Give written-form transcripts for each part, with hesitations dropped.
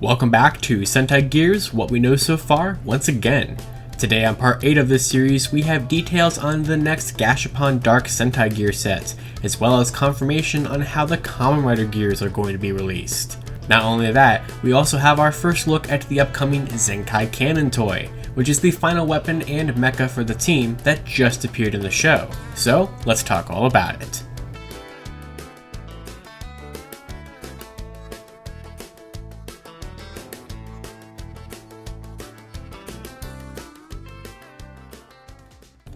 Welcome back to Sentai Gears, What We Know So Far, once again. Today on part 8 of this series, we have details on the next Gashapon Dark Sentai Gear set, as well as confirmation on how the Kamen Rider gears are going to be released. Not only that, we also have our first look at the upcoming Zenkai Cannon toy, which is the final weapon and mecha for the team that just appeared in the show. So, let's talk all about it.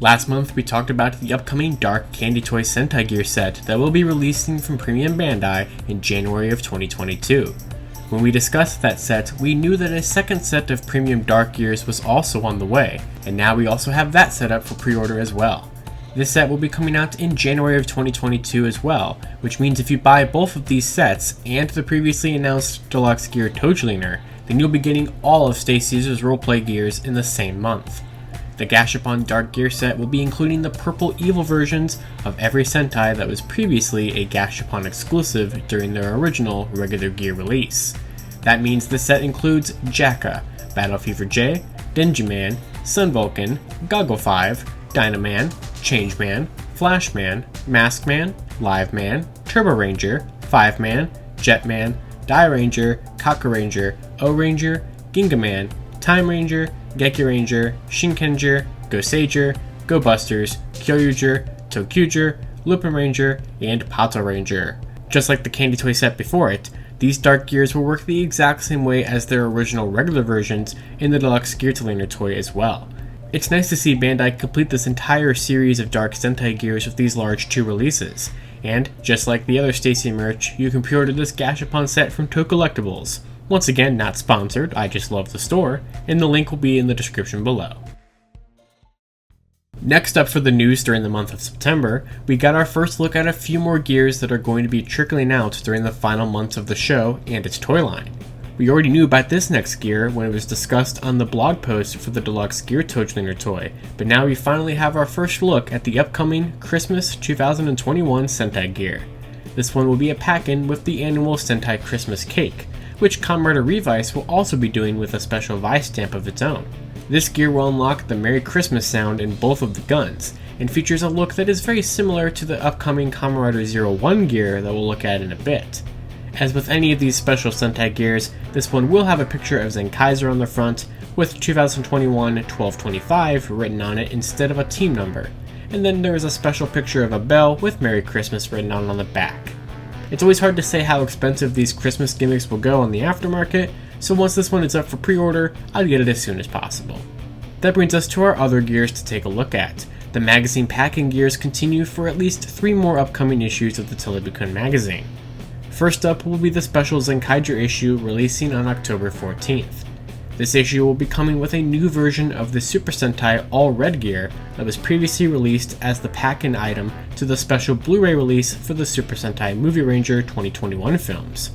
Last month we talked about the upcoming Dark Candy Toy Sentai Gear set that will be releasing from Premium Bandai in January of 2022. When we discussed that set, we knew that a second set of Premium Dark Gears was also on the way, and now we also have that set up for pre-order as well. This set will be coming out in January of 2022 as well, which means if you buy both of these sets and the previously announced Deluxe Gear Tokullectibles, then you'll be getting all of Stay Caesar's roleplay gears in the same month. The Gashapon Dark Gear set will be including the purple evil versions of every Sentai that was previously a Gashapon exclusive during their original regular gear release. That means the set includes Jaka, Battle Fever J, Denjiman, Sun Vulcan, Goggle 5, Dynaman, Changeman, Flashman, Maskman, Liveman, Turbo Ranger, Fiveman, Jetman, Die Ranger, Kaku Ranger, O-Ranger, Gingaman, Time Ranger, Geki Ranger, Shinkenger, Goseiger, Go Busters, Kyoryuger, Tokuger, Lupin Ranger, and Pato Ranger. Just like the Candy Toy set before it, these Dark Gears will work the exact same way as their original regular versions in the Deluxe Gear Tokullectibles toy as well. It's nice to see Bandai complete this entire series of Dark Sentai Gears with these large 2 releases, and just like the other Stacy merch, you can pre-order this Gashapon set from Tokullectibles. Once again, not sponsored, I just love the store, and the link will be in the description below. Next up for the news during the month of September, we got our first look at a few more gears that are going to be trickling out during the final months of the show and its toy line. We already knew about this next gear when it was discussed on the blog post for the Deluxe Gear Tokullectibles toy, but now we finally have our first look at the upcoming Christmas 2021 Sentai gear. This one will be a pack-in with the annual Sentai Christmas cake, which Comrader Revice will also be doing with a special Vice stamp of its own. This gear will unlock the Merry Christmas sound in both of the guns, and features a look that is very similar to the upcoming Kamen Rider 01 gear that we'll look at in a bit. As with any of these special Sentai gears, this one will have a picture of Zenkaiger on the front, with 2021-12-25 written on it instead of a team number, and then there is a special picture of a bell with Merry Christmas written on the back. It's always hard to say how expensive these Christmas gimmicks will go on the aftermarket, so once this one is up for pre-order, I'll get it as soon as possible. That brings us to our other gears to take a look at. The magazine packing gears continue for at least 3 more upcoming issues of the Televi-Kun magazine. First up will be the special Zenkaiger issue releasing on October 14th. This issue will be coming with a new version of the Super Sentai All Red gear that was previously released as the pack-in item to the special Blu-ray release for the Super Sentai Movie Ranger 2021 films.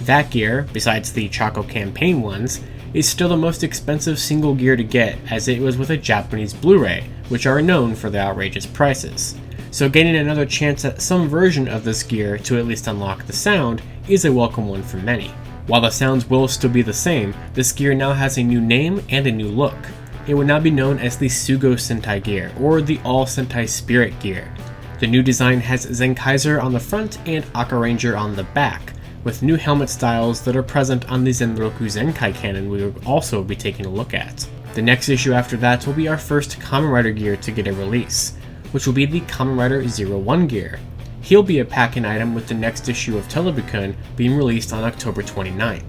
That gear, besides the Choco campaign ones, is still the most expensive single gear to get, as it was with a Japanese Blu-ray, which are known for their outrageous prices. So getting another chance at some version of this gear to at least unlock the sound is a welcome one for many. While the sounds will still be the same, this gear now has a new name and a new look. It will now be known as the Sugo Sentai gear, or the All Sentai Spirit gear. The new design has Zenkaiger on the front and Aka Ranger on the back, with new helmet styles that are present on the Zenroku Zenkai Cannon we will also be taking a look at. The next issue after that will be our first Kamen Rider gear to get a release, which will be the Kamen Rider 01 gear. He'll be a pack-in item with the next issue of Televi-Kun being released on October 29th.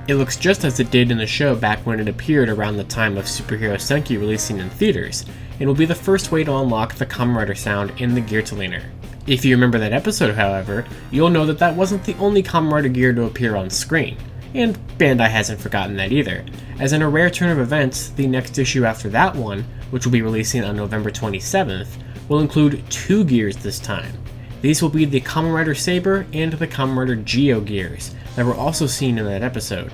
It looks just as it did in the show back when it appeared around the time of Superhero Senki releasing in theaters, and will be the first way to unlock the Kamen Rider sound in the Gear Tokullectibles. If you remember that episode, however, you'll know that that wasn't the only Kamen Rider gear to appear on screen, and Bandai hasn't forgotten that either, as in a rare turn of events, the next issue after that one, which will be releasing on November 27th, will include 2 gears this time. These will be the Kamen Rider Sabre and the Kamen Rider Geo gears that were also seen in that episode.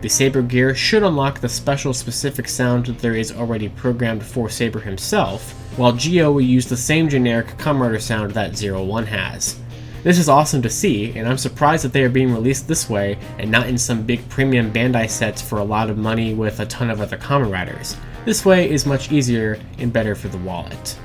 The Sabre gear should unlock the special specific sound that there is already programmed for Sabre himself, while Geo will use the same generic Kamen Rider sound that 01 has. This is awesome to see, and I'm surprised that they are being released this way and not in some big premium Bandai sets for a lot of money with a ton of other Kamen Riders. This way is much easier and better for the wallet.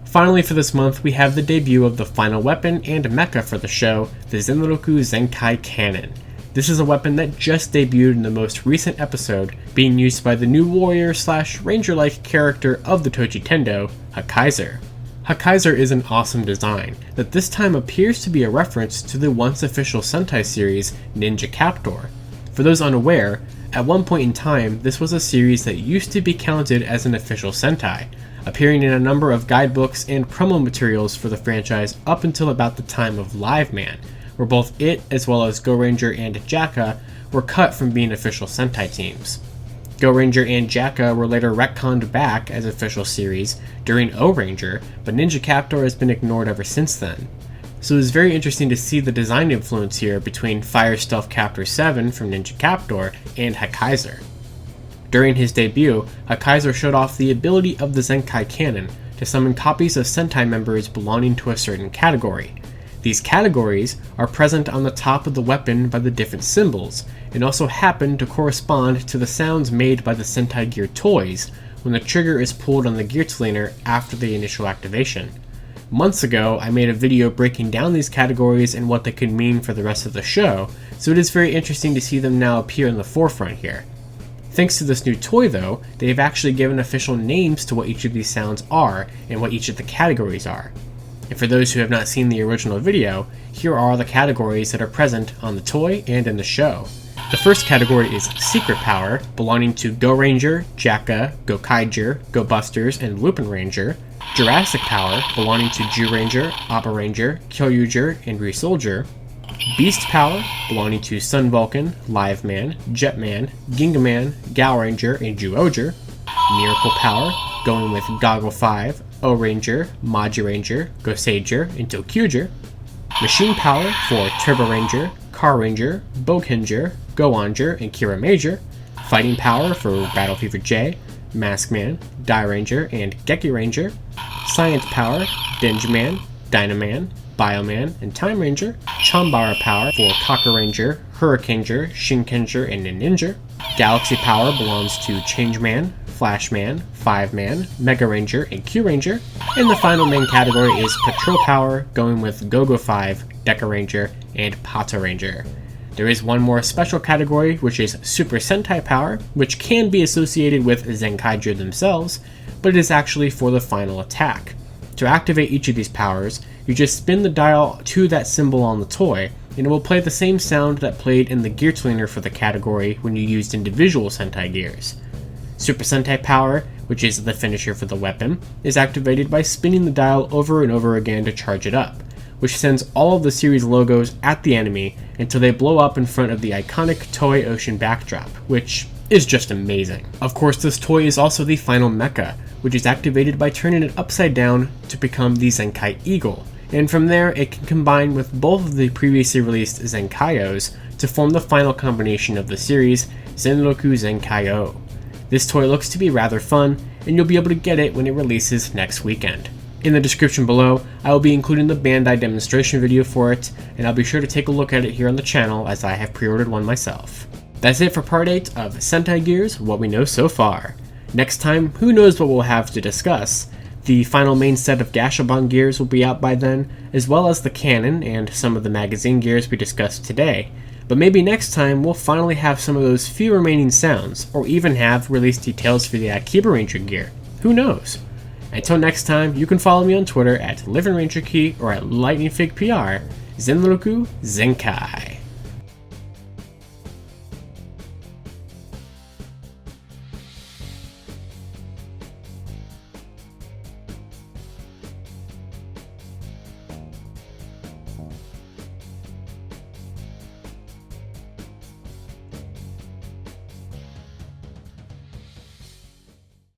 Finally for this month, we have the debut of the final weapon and mecha for the show, the Zenkai Cannon. This is a weapon that just debuted in the most recent episode, being used by the new warrior/ranger-like character of the Tochi Tendo, Hakaiser. Hakaiser is an awesome design that this time appears to be a reference to the once official Sentai series Ninja Captor. For those unaware, at one point in time this was a series that used to be counted as an official Sentai, appearing in a number of guidebooks and promo materials for the franchise up until about the time of Live Man, where both it as well as Go Ranger and Jaka were cut from being official Sentai teams. Go Ranger and Jaka were later retconned back as official series during O Ranger, but Ninja Captor has been ignored ever since then. So it's very interesting to see the design influence here between Fire Stealth Captor 7 from Ninja Captor and Hakaiser. During his debut, Hakaiser showed off the ability of the Zenkai Cannon to summon copies of Sentai members belonging to a certain category. These categories are present on the top of the weapon by the different symbols, and also happen to correspond to the sounds made by the Sentai Gear toys when the trigger is pulled on the gear explainer after the initial activation. Months ago, I made a video breaking down these categories and what they could mean for the rest of the show, so it is very interesting to see them now appear in the forefront here. Thanks to this new toy though, they have actually given official names to what each of these sounds are and what each of the categories are. And for those who have not seen the original video, here are the categories that are present on the toy and in the show. The first category is Secret Power, belonging to Go Ranger, Jaka, Go Kaiju, Go Busters, and Lupin Ranger. Jurassic Power, belonging to Ju Ranger, Appa Ranger, Kyoryuger, and Resoldier. Beast Power, belonging to Sun Vulcan, Live Man, Jetman, Gingaman, Gal Ranger, and Ju-Oger. Miracle Power, going with Goggle 5, O Ranger, Maji Ranger, Gosager, and Tokuger. Machine Power for Turbo Ranger, Car Ranger, Bokenger, Go-Onger, and Kira Major. Fighting Power for Battle Fever J, Maskman, Die Ranger, and Geki Ranger. Science Power, Denjiman, Dynaman, Bioman, and Time Ranger. Chambara Power for Kaka Ranger, Hurricaneger, Shinkenger, and Ninja. Galaxy Power belongs to Changeman, Flashman, Five-Man, Mega Ranger, and Q Ranger. And the final main category is Patrol Power, going with Gogo 5, Deca Ranger, and Pata Ranger. There is one more special category, which is Super Sentai Power, which can be associated with Zenkaiger themselves, but it is actually for the final attack. To activate each of these powers, you just spin the dial to that symbol on the toy, and it will play the same sound that played in the gear explainer for the category when you used individual Sentai gears. Super Sentai Power, which is the finisher for the weapon, is activated by spinning the dial over and over again to charge it up, which sends all of the series logos at the enemy until they blow up in front of the iconic Toei Ocean backdrop, which is just amazing. Of course, this toy is also the final mecha, which is activated by turning it upside down to become the Zenkai Eagle, and from there it can combine with both of the previously released Zenkaios to form the final combination of the series, Zenroku Zenkai-O. This toy looks to be rather fun, and you'll be able to get it when it releases next weekend. In the description below, I will be including the Bandai demonstration video for it, and I'll be sure to take a look at it here on the channel as I have pre-ordered one myself. That's it for part 8 of Sentai Gears, What We Know So Far. Next time, who knows what we'll have to discuss. The final main set of Gashapon gears will be out by then, as well as the cannon and some of the magazine gears we discussed today. But maybe next time we'll finally have some of those few remaining sounds, or even have release details for the Akiba Ranger gear. Who knows? Until next time, you can follow me on Twitter at LivingRangerKey or at LightningFigPR. Zenroku Zenkai.